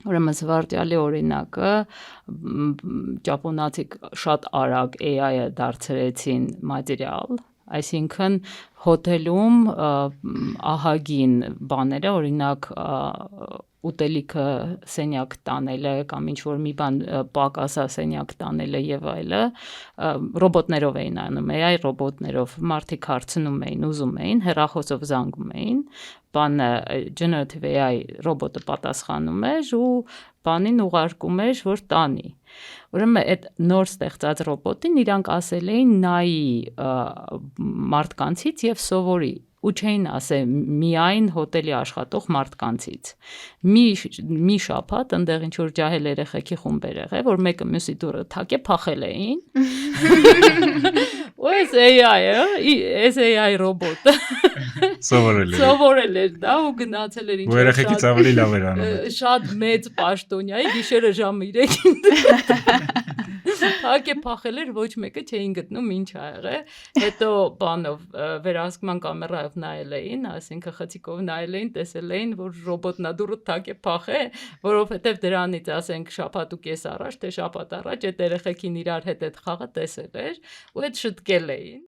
Ուրեմն Զվարճալի օրինակը ճապոնացի շատ արագ AI-ը դարձրեցին մատերիալ, այսինքն հոթելում ահագին բաները, օրինակ ուտելիքը սենյակ տանելը կամ ինչ-որ մի բան պակասա սենյակ տանելը եւ այլը ռոբոտներով էին անում, AI ռոբոտներով մարդիկ հարցնում էին, ուզում էին, հեռախոսով զանգում էին, բանը generative AI ռոբոտը պատասխանում էր ու բանին ուղարկում էր, որ տանի։ Ուրեմն այդ նոր ստեղծած ռոբոտին իրանք ասել էին նայի մարդկանցից եւ սովորի ու չէին ասել միայն հոթելի աշխատող մարդկանցից։ Մի շաբաթ այնտեղ ինչ որ ջահել երեխեքի խումբեր եղավ, որ մեկը մյուսի դուռը թակե փախել էին։ Ու այս AI ռոբոտը սովորել էր դա ու գնացել էր ինչ-որ երեխեքից ավելի լավ էր անում։ Շատ մեծ պաշտոնյայի գիշերը ժամը 3-ին թակե փախել էր, ոչ մեկը չէին գտնում ինչ ա եղել։ Հետո բանով վերահսկման կամերայով նայել էին, այսինքն խցիկով նայել էին, տեսել էին, որ ռոբոտն ա դուռը թակե փախե, որովհետև դրանից ասենք շաբաթ ու կես առաջ, թե շաբաթ առաջ այդ երեխեքին իրար հետ այդ խաղը տեսել էր ու այդ շտկել էին։